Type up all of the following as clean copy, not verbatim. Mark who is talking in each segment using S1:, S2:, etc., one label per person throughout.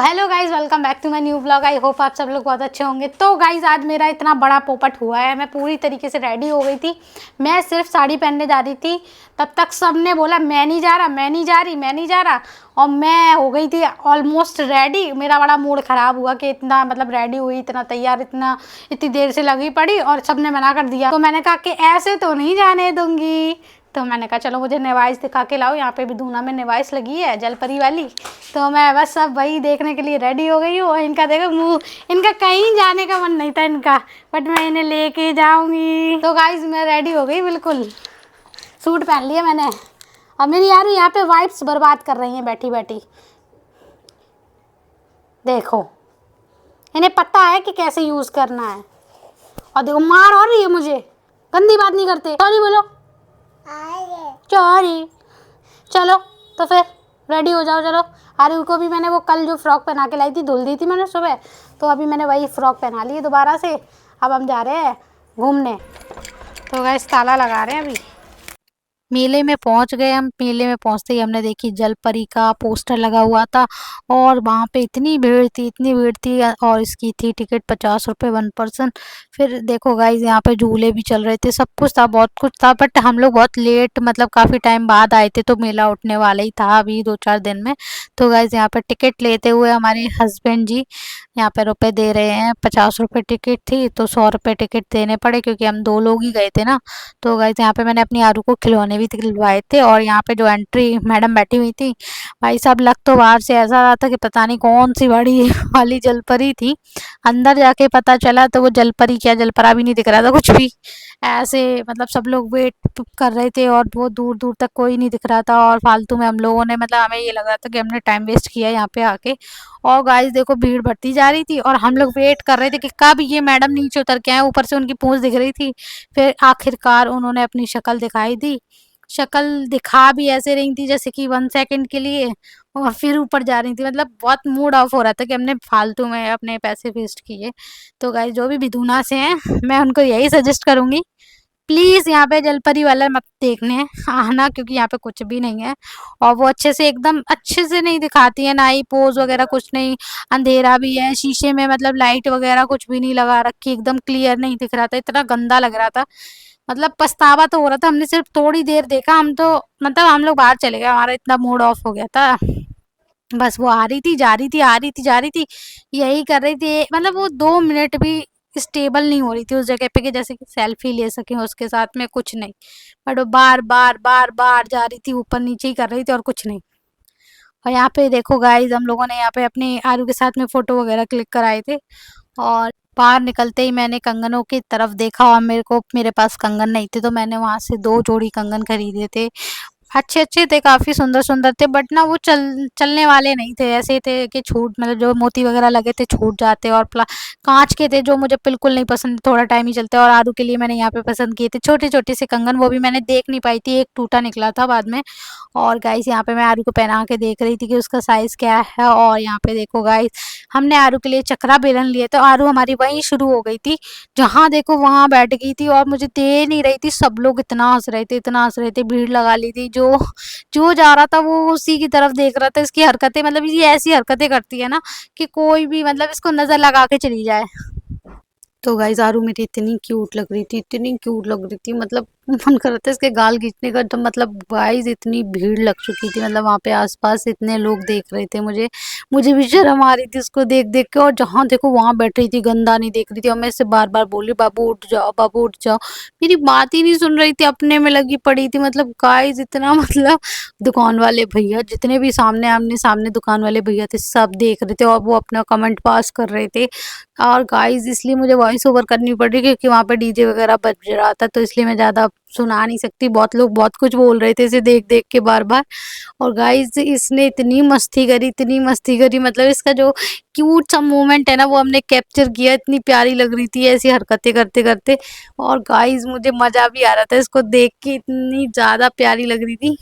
S1: Hello guys, welcome back to my new blog. I hope आप सब लोग बहुत अच्छे होंगे। तो गाइज आज मेरा इतना बड़ा पोपट हुआ है, मैं पूरी तरीके से रेडी हो गई थी। मैं सिर्फ साड़ी पहनने जा रही थी, तब तक सबने बोला मैं नहीं जा रहा, मैं नहीं जा रही, मैं नहीं जा रहा। और मैं हो गई थी ऑलमोस्ट रेडी। मेरा बड़ा मूड ख़राब हुआ कि इतना रेडी हुई, इतना तैयार, इतनी देर से लगी पड़ी और सबने मना कर दिया। तो मैंने कहा कि ऐसे तो नहीं जाने दूंगी। तो मैंने कहा चलो मुझे नेवाइस दिखा के लाओ। यहाँ पे भी धूना में नेवाइस लगी है जलपरी वाली। तो मैं बस सब वही देखने के लिए रेडी हो गई हूँ। और इनका देखो मुँह, इनका कहीं जाने का मन नहीं था इनका, बट मैं इन्हें लेके जाऊंगी। तो गाइज मैं रेडी हो गई बिल्कुल, सूट पहन लिया मैंने। और मेरी यार यहाँ पे वाइब्स बर्बाद कर रही हैं बैठी बैठी। देखो इन्हें पता है कि कैसे यूज़ करना है। और देखो मार हो रही है मुझे, गंदी बात नहीं करते। सॉरी बोलो, सॉरी। चलो तो फिर रेडी हो जाओ। चलो आरू को भी मैंने वो कल जो फ्रॉक पहना के लाई थी, धुल दी थी मैंने सुबह, तो अभी मैंने वही फ्रॉक पहना ली है दोबारा से। अब हम जा रहे हैं घूमने। तो गाइस ताला लगा रहे हैं अभी। मेले में पहुंच गए हम। मेले में पहुंचते ही हमने देखी जलपरी का पोस्टर लगा हुआ था और वहाँ पे इतनी भीड़ थी, इतनी भीड़ थी। और इसकी थी टिकट 50 रुपये 1 पर्सन। फिर देखो गाइज यहाँ पे झूले भी चल रहे थे, सब कुछ था, बहुत कुछ था। बट हम लोग बहुत लेट, काफ़ी टाइम बाद आए थे, तो मेला उठने वाला ही था अभी 2-4 दिन में। तो गाइज यहाँ पे टिकट लेते हुए हमारे हस्बैंड जी यहाँ पे रुपए दे रहे हैं। 50 रुपये टिकट थी तो 100 रुपये टिकट देने पड़े, क्योंकि हम 2 लोग ही गए थे ना। तो गाइस यहाँ पे मैंने अपनी आरू को खिलौने भी दिलवाए थे। और यहाँ पे जो एंट्री मैडम बैठी हुई थी, भाई साहब लग तो बाहर से ऐसा रहा था कि पता नहीं कौन सी बड़ी वाली जलपरी थी। अंदर जाके पता चला तो वो जलपरी क्या, जलपरा भी नहीं दिख रहा था कुछ भी। ऐसे सब लोग वेट कर रहे थे और वो दूर दूर तक कोई नहीं दिख रहा था। और फालतू में हम लोगों ने, हमें ये लग रहा था कि हमने टाइम वेस्ट किया यहाँ पे आके। और गाइस देखो भीड़ बढ़ती जा रही थी और हम लोग वेट कर रहे थे कि कब ये मैडम नीचे उतर के आए। ऊपर से उनकी पूंछ दिख रही थी। फिर आखिरकार उन्होंने अपनी शक्ल दिखाई दी। शक्ल दिखा भी ऐसे रही थी जैसे कि 1 सेकंड के लिए, और फिर ऊपर जा रही थी। बहुत मूड ऑफ हो रहा था कि हमने फालतू में अपने पैसे वेस्ट किए। तो गाइस जो भी विधुना से हैं, मैं उनको यही सजेस्ट करूंगी, प्लीज़ यहाँ पे जलपरी वाला मत देखने आना, क्योंकि यहाँ पे कुछ भी नहीं है। और वो अच्छे से, एकदम अच्छे से नहीं दिखाती है, ना ही पोज वगैरह कुछ नहीं। अंधेरा भी है, शीशे में लाइट वगैरह कुछ भी नहीं लगा रखी, एकदम क्लियर नहीं दिख रहा था, इतना गंदा लग रहा था। पछतावा तो हो रहा था। हमने सिर्फ थोड़ी देर देखा, हम तो हम लोग बाहर चले गए, हमारा इतना मूड ऑफ हो गया था। बस वो आ रही थी, जा रही थी, आ रही थी, जा रही थी, यही कर रही थी। वो 2 मिनट भी स्टेबल नहीं हो रही थी उस जगह पे कि जैसे कि सेल्फी ले सकें उसके साथ में, कुछ नहीं। बट वो बार बार बार बार जा रही थी, ऊपर नीचे ही कर रही थी और कुछ नहीं। और यहाँ पे देखो गाइज, हम लोगों ने यहाँ पे अपने आरू के साथ में फ़ोटो वगैरह क्लिक कराए थे। और बाहर निकलते ही मैंने कंगनों की तरफ देखा और मेरे पास कंगन नहीं थे, तो मैंने वहाँ से 2 जोड़ी कंगन खरीदे थे। अच्छे-अच्छे थे, काफ़ी सुंदर-सुंदर थे, बट ना वो चलने वाले नहीं थे। ऐसे थे कि छूट, जो मोती वगैरह लगे थे छूट जाते। और काँच के थे, जो मुझे बिल्कुल नहीं पसंद, थोड़ा टाइम ही चलते। और आरू के लिए मैंने यहाँ पे पसंद किए थे छोटे-छोटे से कंगन, वो भी मैंने देख नहीं पाई थी, एक टूटा निकला था बाद में। और गाइस यहाँ पे मैं आरू को पहना के देख रही थी कि उसका साइज़ क्या है। और यहाँ पे देखो गाइस, हमने आरू के लिए चकरा बेलन लिए थे। आरू हमारी वहीं शुरू हो गई थी, जहाँ देखो वहाँ बैठ गई थी और मुझे दे नहीं रही थी। सब लोग इतना हँस रहे थे, इतना हँस रहे थे, भीड़ लगा ली थी। जो जो जा रहा था वो उसी की तरफ देख रहा था। इसकी हरकतें, ये ऐसी हरकतें करती है ना कि कोई भी इसको नज़र लगा के चली जाए। तो गाइस आरू मेरी इतनी क्यूट लग रही थी, इतनी क्यूट लग रही थी, मन कर रहा था इसके गाल खींचने का। तो गाइस इतनी भीड़ लग चुकी थी, वहाँ पे आसपास इतने लोग देख रहे थे मुझे। मुझे भी शर्म आ रही थी उसको देख देख के। और जहाँ देखो वहाँ बैठ रही थी, गंदा नहीं देख रही थी। और मैं इससे बार बार बोली बाबू उठ जाओ, बाबू उठ जाओ। मेरी बात ही नहीं सुन रही थी, अपने में लगी पड़ी थी। गाइस इतना दुकान वाले भैया, जितने भी सामने आमने सामने दुकान वाले भैया थे, सब देख रहे थे और वो अपना कमेंट पास कर रहे थे। और गाइस इसलिए मुझे वॉइस ओवर करनी पड़ रही, क्योंकि वहाँ पे डीजे वगैरह बज रहा था, तो इसलिए मैं ज़्यादा सुना नहीं सकती। बहुत लोग बहुत कुछ बोल रहे थे इसे देख देख के बार बार। और गाइस इसने इतनी मस्ती करी, इतनी मस्ती करी, इसका जो क्यूट सा मोमेंट है ना, वो हमने कैप्चर किया। इतनी प्यारी लग रही थी ऐसी हरकतें करते करते। और गाइस मुझे मज़ा भी आ रहा था इसको देख के, इतनी ज़्यादा प्यारी लग रही थी।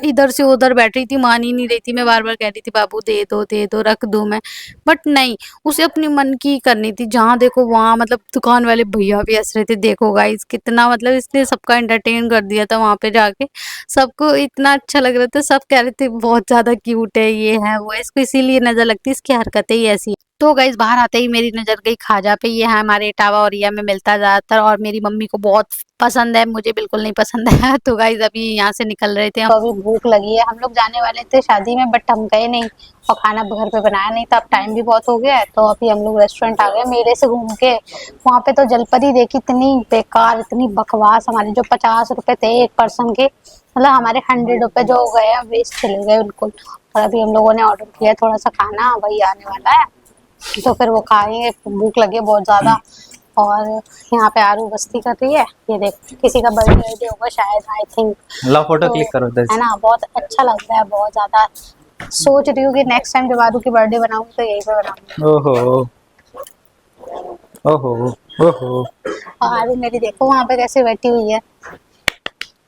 S1: इधर से उधर बैठ रही थी, मान ही नहीं रही थी। मैं बार बार कह रही थी बाबू दे दो रख दूं मैं, बट नहीं, उसे अपनी मन की करनी थी। जहाँ देखो वहाँ मतलब दुकान वाले भैया भी हंस रहे थे। देखो गाइस कितना मतलब इसने सबका एंटरटेन कर दिया था वहां पे जाके। सबको इतना अच्छा लग रहा था, सब कह रहे थे बहुत ज्यादा क्यूट है, ये है वो है, इसको इसीलिए नजर लगती है, इसकी हरकतें ही ऐसी हैं। तो गाइस बाहर आते ही मेरी नजर गई खाजा पे। ये है हमारे इटावा और रिया में मिलता है ज्यादातर, और मेरी मम्मी को बहुत पसंद है, मुझे बिल्कुल नहीं पसंद है। तो गाइस अभी यहाँ से निकल रहे थे हम। तो अभी भूख लगी है, हम लोग जाने वाले थे शादी में बट हम गए नहीं और खाना घर पे बनाया नहीं था। अब टाइम भी बहुत हो गया है, तो अभी हम लोग रेस्टोरेंट आ गए मेले से घूम के। वहाँ पे तो जलपरी देखी, इतनी बेकार, इतनी बकवास। हमारे जो 50 रुपए थे एक पर्सन के, मतलब हमारे 100 रुपए जो हो गए वेस्ट चले गए बिल्कुल। और अभी हम लोगों ने ऑर्डर किया थोड़ा सा खाना, वही आने वाला है, तो फिर वो खाएंगे। भूख लगी है बहुत ज्यादा। और यहाँ पे आरू मस्ती कर रही है, ये देख किसी का बर्थडे होगा शायद, I think.
S2: Low photo click करो इधर
S1: है
S2: से।
S1: ना, बहुत अच्छा लग रहा है, बहुत ज्यादा। सोच रही हूँ कि नेक्स्ट टाइम जब आरू की बर्थडे बनाऊंगी तो यहीं पे बनाऊंगी।
S2: ओहो ओहो ओहो।
S1: और आरू मेरी देखो वहाँ पे कैसे बैठी हुई है,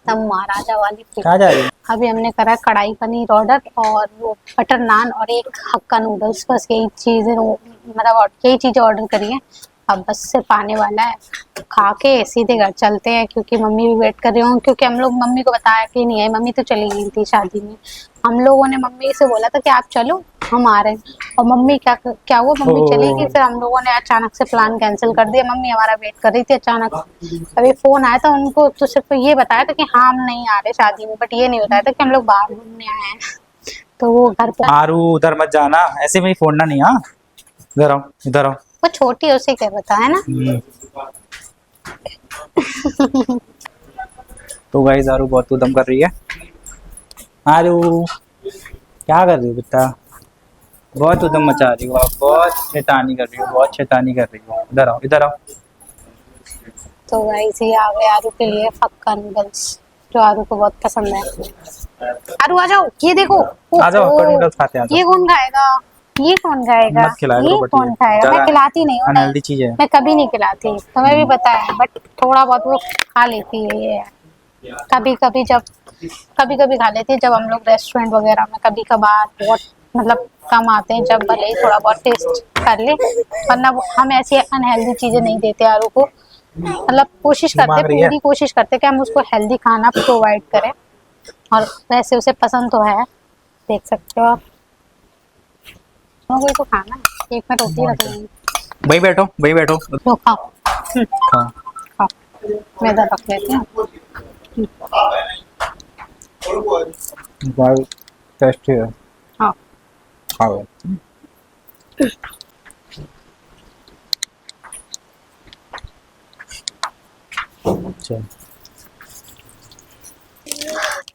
S1: तब महाराजा वाली फील।
S2: कहाँ जा रही है?
S1: अभी हमने करा कढ़ाई पनीर ऑर्डर, और वो बटर नान और एक हक्का नूडल्स, बस यही चीजें मतलब यही चीजें ऑर्डर करी है। अब बस सिर्फ आने वाला है, खा के सीधे घर चलते हैं, क्योंकि मम्मी भी वेट कर रही हूँ। क्योंकि हम लोग मम्मी को बताया कि नहीं है, मम्मी तो चली गई थी शादी में। हम लोगों ने मम्मी से बोला था कि आप चलो, हम आ रहे हैं, और मम्मी क्या हुआ, मम्मी चली गई। फिर हम लोगों ने अचानक से प्लान कैंसिल कर दिया, मम्मी हमारा वेट कर रही थी अचानक। अभी फोन आया था उनको, तो सिर्फ ये बताया था कि हाँ हम नहीं आ रहे शादी में, बट ये नहीं बताया था कि हम लोग बाहर घूमने आए हैं। तो वो घर पे,
S2: आरू उधर मत जाना, ऐसे में ही फोड़ना नहीं। हाँ इधर आओ इधर आओ।
S1: वो छोटी है, उसे क्या पता है ना।
S2: तो गाइस आरू बहुत उदम कर रही है। आरू क्या कर रही हो बेटा? बहुत उदम मचा रही हो आप, बहुत शैतानी कर रही हो, बहुत शैतानी कर रही हो। इधर आओ इधर आओ।
S1: तो गाइस ये आ गए आरू के लिए हक्का नूडल्स, जो आरू को बहुत पसंद है। आरू आ जाओ, ये देखो।
S2: आ जाओ हक्का नूडल्स खाते हैं।
S1: ये कौन खाएगा, ये कौन खाएगा,
S2: मत खिलाया
S1: ये
S2: करो बटी
S1: कौन खाएगा। मैं खिलाती नहीं हूँ,
S2: अनहेल्दी चीज है।
S1: मैं कभी नहीं खिलाती, तुम्हें भी पता है, बट थोड़ा बहुत वो खा लेती है। ये कभी कभी खा लेती है, जब हम लोग रेस्टोरेंट वगैरह में कभी कभार, बहुत मतलब कम आते हैं, जब भले ही थोड़ा बहुत टेस्ट कर ले, वरना हम ऐसी अनहेल्दी चीजें नहीं देते आरू को। मतलब कोशिश करते, पूरी कोशिश करते कि हम उसको हेल्दी खाना प्रोवाइड करें, और वैसे उसे पसंद तो है, देख सकते हो आप। कोई तो खाना है, एक में रोटी रख लेंगे।
S2: वही बैठो वही बैठो।
S1: लो खाओ,
S2: खाओ
S1: खाओ, मैं इधर रख लेती हूँ।
S2: बहुत टेस्टी है।
S1: हाँ
S2: खाओ। अच्छा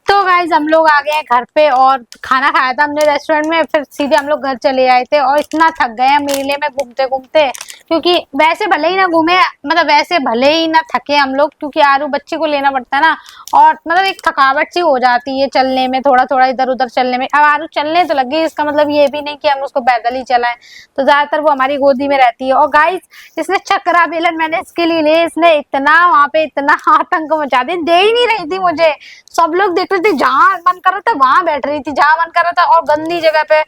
S1: तो गाइज हम लोग आ गए हैं घर पे, और खाना खाया था हमने रेस्टोरेंट में, फिर सीधे हम लोग घर चले आए थे। और इतना थक गए हैं मेले में घूमते घूमते, क्योंकि वैसे भले ही ना घूमे, मतलब वैसे भले ही ना थके हम लोग, क्योंकि आरू बच्चे को लेना पड़ता है ना, और मतलब एक थकावट सी हो जाती है चलने में, थोड़ा थोड़ा इधर उधर चलने में। अब आरू चलने तो लगी, इसका मतलब ये भी नहीं कि हम उसको पैदल ही चलाएं, तो ज्यादातर वो हमारी गोदी में रहती है। और गाइज इसने चक्रा बेलन मैंने इसके लिए ले, इसने इतना वहां पे इतना आतंक मचा दिया, दे ही नहीं रही थी मुझे। सब लोग देख रहे थे, जहां मन कर रहा था वहां बैठ रही थी, जहां मन कर रहा था, और गंदी जगह पे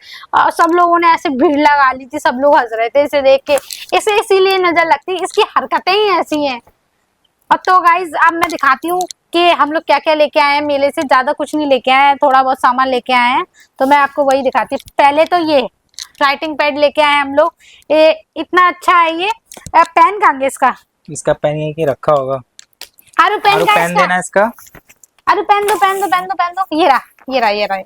S1: सब लोगों ने ऐसे भीड़ लगा ली थी, सब लोग हंस रहे थे इसे देख के। इसे इसीलिए नजर लगती, इसकी हरकतें ही ऐसी हैं। अब तो गाइज अब मैं दिखाती हूँ कि हम लोग क्या क्या लेके आए हैं मेले से। ज्यादा कुछ नहीं लेके आए हैं, थोड़ा बहुत सामान लेके आए हैं, तो मैं आपको वही दिखाती हूँ। पहले तो ये राइटिंग पैड लेके आए हम लोग, इतना अच्छा है ये। पेन कहाँ गया इसका?
S2: इसका पेन यहीं के रखा होगा।
S1: आरू पेन का
S2: पेन देना इसका।
S1: अरे पेन दो, ये रहा।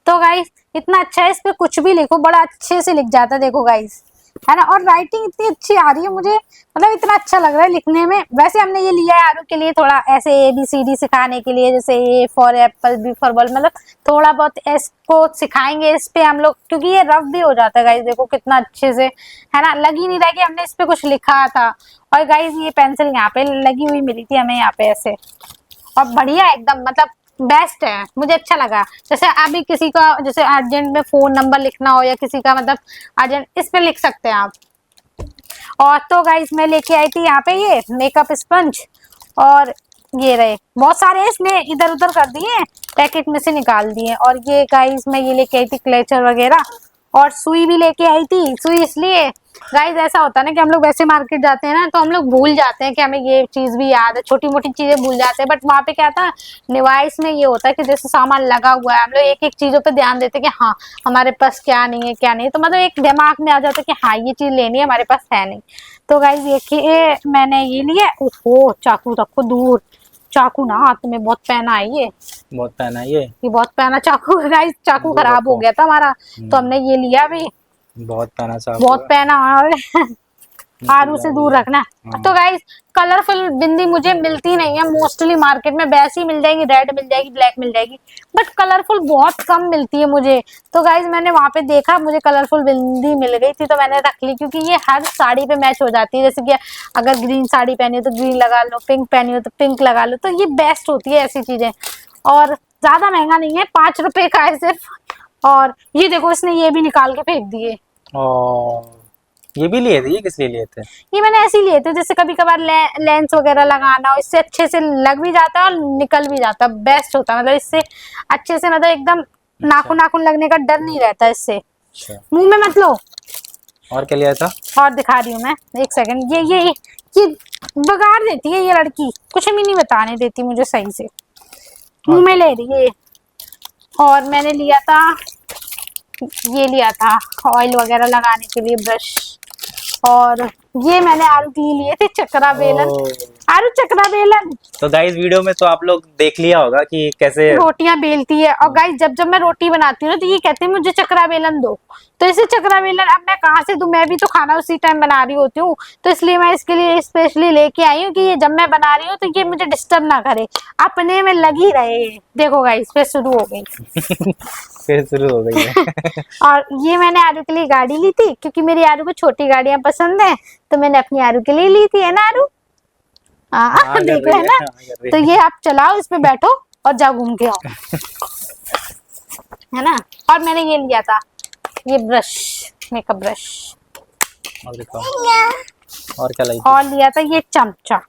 S1: तो गाइस इतना अच्छा है, इस पे कुछ भी लिखो बड़ा अच्छे से लिख जाता है, देखो गाइस, है ना। और राइटिंग इतनी अच्छी आ रही है मुझे, मतलब इतना अच्छा लग रहा है लिखने में। वैसे हमने ये लिया है आरू के लिए थोड़ा ऐसे ABCD सिखाने के लिए, जैसे A for Apple, B for ball, मतलब थोड़ा बहुत इसको सिखाएंगे इस पे हम लोग, क्योंकि ये रफ भी हो जाता है गाइस। देखो कितना अच्छे से, है ना, लग ही नहीं रहा कि हमने इस पे कुछ लिखा था। और गाइस ये पेंसिल यहाँ पे लगी हुई मिली थी हमें, यहाँ पे ऐसे, और बढ़िया एकदम, मतलब बेस्ट है, मुझे अच्छा लगा। जैसे अभी किसी का जैसे अर्जेंट में फोन नंबर लिखना हो, या किसी का मतलब अर्जेंट, इस पे लिख सकते हैं आप। और तो गाइस मैं लेके आई थी यहाँ पे ये मेकअप स्पंज, और ये रहे, बहुत सारे इसने इधर उधर कर दिए, पैकेट में से निकाल दिए। और ये गाइस मैं ये लेके आई थी क्लेचर वगैरह, और सुई भी लेके आई थी। सुई इसलिए गाइस ऐसा होता है ना कि हम लोग वैसे मार्केट जाते हैं ना तो हम लोग भूल जाते हैं कि हमें ये चीज भी याद है, छोटी मोटी चीजें भूल जाते हैं। बट वहाँ पे क्या था, निवाइस में ये होता है कि जैसे सामान लगा हुआ है, हम लोग एक एक चीजों पे ध्यान देते हैं कि हाँ हमारे पास क्या नहीं है क्या नहीं है, तो मतलब एक दिमाग में आ जाता है कि हाँ ये चीज लेनी है, हमारे पास है नहीं। तो गाइस देखिए मैंने ये लिया। ओहो चाकू रखो दूर, चाकू ना हाथ में बहुत पहना है ये
S2: बहुत पहना है ये।
S1: बहुत पहना चाकू है गाइस। चाकू
S2: दूर
S1: खराब हो
S2: रखो।
S1: गया था हमारा, तो हमने ये लिया अभी।
S2: बहुत पहना साहब।
S1: बहुत पहना और आरू से दूर रखना।
S2: हाँ।
S1: तो गाइस कलरफुल बिंदी मुझे मिलती नहीं है मोस्टली मार्केट में, वैसी मिल जाएगी, रेड मिल जाएगी, ब्लैक मिल जाएगी, बट कलरफुल बहुत कम मिलती है मुझे। तो गाइस मैंने वहां पे देखा, मुझे कलरफुल बिंदी मिल गई थी तो मैंने रख ली, क्योंकि ये हर साड़ी पे मैच हो जाती है। जैसे कि अगर ग्रीन साड़ी पहनी हो तो ग्रीन लगा लो, पिंक पहनी हो तो पिंक लगा लो, तो ये बेस्ट होती है ऐसी चीजें। और ज्यादा महंगा नहीं है, 5 रुपए का है सिर्फ। और ये देखो इसने ये भी निकाल के फेंक दिए।
S2: और ये भी लिए थे, ये किस लिए लिए थे?
S1: ये मैंने ऐसे ही लिए थे, जैसे कभी कभार लेंस वगैरह लगाना हो, इससे अच्छे से लग भी जाता है और निकल भी जाता है, बेस्ट होता है। मतलब इससे अच्छे से मतलब एकदम नाखून नाखून लगने का डर नहीं रहता इससे।
S2: अच्छा।
S1: मुंह में मत लो।
S2: और क्या लिया था?
S1: और दिखा रही हूँ मैं, एक सेकंड। ये बगाड़ देती है ये लड़की, कुछ भी नहीं बताने देती मुझे सही से, मुंह में ले रही है। और मैंने लिया था, ये लिया था ऑयल वगैरह लगाने के लिए ब्रश। और ये मैंने आरू के लिए लिए थे चक्रा बेलन। आरू चक्रा बेलन
S2: तो गाइस वीडियो में तो आप लोग देख लिया होगा कि कैसे
S1: रोटियां बेलती है। और गाइस जब जब मैं रोटी बनाती हूँ ना तो ये कहते हैं मुझे चक्रा बेलन दो, तो इसे चक्रा बेलन अब मैं कहाँ से दूं, मैं भी तो खाना उसी टाइम बना रही होती हूँ। तो इसलिए मैं इसके लिए स्पेशली लेके आई हूँ कि ये जब मैं बना रही हूँ तो ये मुझे डिस्टर्ब ना करे, अपने में लगी रहे। देखो गाइस फिर शुरू हो गई
S2: फिर शुरू हो गई है।
S1: और ये मैंने आरू के लिए गाड़ी ली थी, क्योंकि मेरी आरू को छोटी गाड़ियां पसंद है, तो मैंने अपनी आरू के लिए ली थी, है ना आरू?
S2: हाँ,
S1: देख रहे हैं ना। तो ये आप चलाओ, इस पे बैठो और जाओ घूम के आओ, है ना। और मैंने ये लिया था, ये ब्रश, मेकअप ब्रश।
S2: और दिखाओ। और क्या लाई थी?
S1: और लिया था ये चमचा।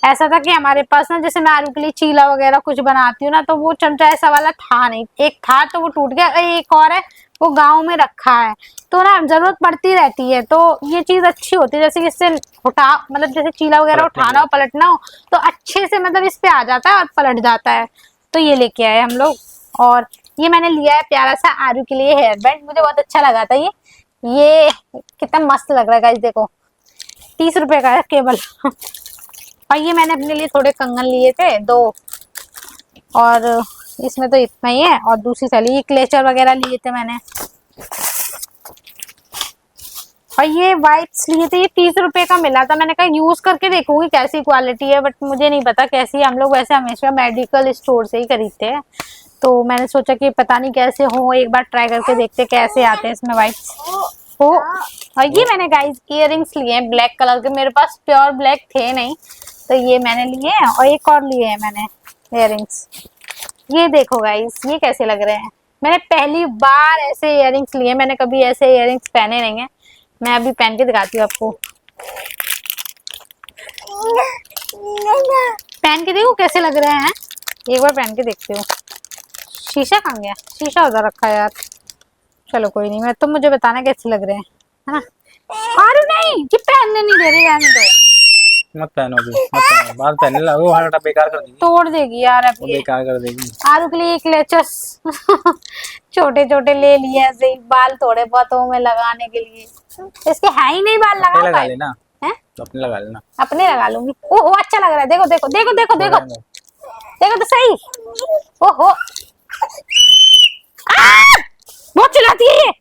S1: ऐसा था कि हमारे पास ना, जैसे मैं आलू के लिए चीला वगैरह कुछ बनाती हूँ ना, तो वो चमचा ऐसा वाला था नहीं, एक था तो वो टूट गया, एक और है वो गांव में रखा है, तो ना जरूरत पड़ती रहती है। तो ये चीज अच्छी होती है, जैसे इससे उठा, मतलब जैसे चीला वगैरह उठाना हो पलटना हो तो अच्छे से मतलब इस पे आ जाता है और पलट जाता है। तो ये लेके आए हम लोग। और ये मैंने लिया है प्यारा सा आरू के लिए हेयर बैंड, मुझे बहुत अच्छा लगा था ये कितना मस्त लग रहा है गाइस, देखो 30 रुपए का है केवल। और ये मैंने अपने लिए थोड़े कंगन लिए थे 2, और इसमें तो इतना ही है। और दूसरी थैली ये क्लेचर वगैरह लिए थे मैंने। और ये वाइप्स लिए थे, ये 30 रुपए का मिला था। मैंने कहा यूज करके देखूंगी कैसी क्वालिटी है, बट मुझे नहीं पता कैसी है। हम लोग वैसे हमेशा मेडिकल स्टोर से ही खरीदते हैं, तो मैंने सोचा कि पता नहीं कैसे हो, एक बार ट्राई करके देखते कैसे आते हैं इसमें वाइप्स। ओ और ये मैंने गाइस इयररिंग्स लिए हैं ब्लैक कलर के, मेरे पास प्योर ब्लैक थे नहीं, तो ये मैंने लिए हैं। और एक और लिए हैं मैंने इयररिंग्स, ये देखो गाइस ये कैसे लग रहे हैं। मैंने पहली बार ऐसे इयररिंग्स लिए, मैंने कभी ऐसे इयररिंग्स पहने नहीं है। मैं अभी पहन के दिखाती हूँ आपको, पहन के देखो कैसे लग रहे हैं, एक बार पहन के देखती हूँ। शीशा कहाँ गया, शीशा उधर रखा है यार। चलो कोई नहीं, मैं तो मुझे बताना कैसे लग रहे हैं, है ना। अरे नहीं ये पहनने नहीं दे रही, रहने दो,
S2: मत पहनो अभी, मत पहनो, बाद पहनने लगो, वो हमारा बेकार कर देगी,
S1: तोड़ देगी यार अब
S2: वो
S1: ये।
S2: बेकार कर देगी।
S1: आरू के लिए क्लेचर्स छोटे छोटे ले लिए ऐसे ही, बाल थोड़े बहुतों में लगाने के लिए। इसके है ही नहीं बाल,
S2: अपने लगा
S1: लगा
S2: लेना,
S1: है,
S2: तो अपने लगा लेना।
S1: अपने लगा लूंगी। ओहो अच्छा लग रहा है, देखो देखो देखो देखो देखो
S2: थोड़ा सा।
S1: देखो तो सही। ओहो बहुत चिल्लाती है ये।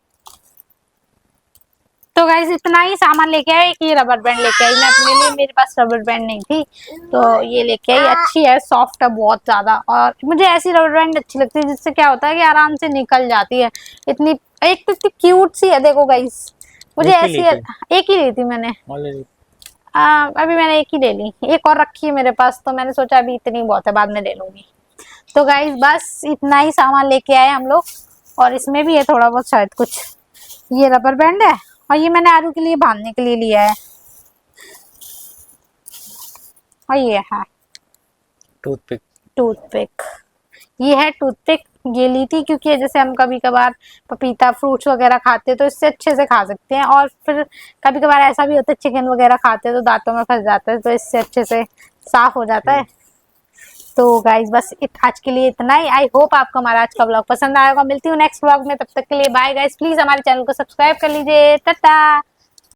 S1: तो गाइस इतना ही सामान लेके आए, एक ये रबर बैंड लेके आई मैं अपने लिए, मेरे पास रबर बैंड नहीं थी तो ये लेके आई। अच्छी है, सॉफ्ट है बहुत ज्यादा, और मुझे ऐसी रबर बैंड अच्छी लगती है जिससे क्या होता है कि आराम से निकल जाती है। इतनी एक तो इतनी क्यूट सी है, देखो गाइस मुझे ऐसी एक ही ली थी मैंने, अभी मैंने एक ही ले ली, एक और रखी है मेरे पास, तो मैंने सोचा अभी इतनी बहुत है, बाद में ले लूंगी। तो गाइस बस इतना ही सामान लेके आए हम लोग, और इसमें भी है थोड़ा बहुत शायद कुछ। ये रबर बैंड है, और ये मैंने आरू के लिए बांधने के लिए लिया है, और ये है
S2: टूथपिक।
S1: टूथपिक, ये है टूथपिक। ये ली थी क्योंकि जैसे हम कभी कभार पपीता फ्रूट्स वगैरह खाते हैं तो इससे अच्छे से खा सकते हैं, और फिर कभी कभार ऐसा भी होता है चिकन वगैरह खाते हैं तो दांतों में फंस जाता है, तो इससे अच्छे से साफ हो जाता है। तो गाइज बस आज के लिए इतना ही। आई होप आपको हमारा आज का ब्लॉग पसंद आएगा। मिलती हूँ नेक्स्ट ब्लॉग में, तब तक के लिए बाय गाइज। प्लीज हमारे चैनल को सब्सक्राइब कर लीजिए। टाटा।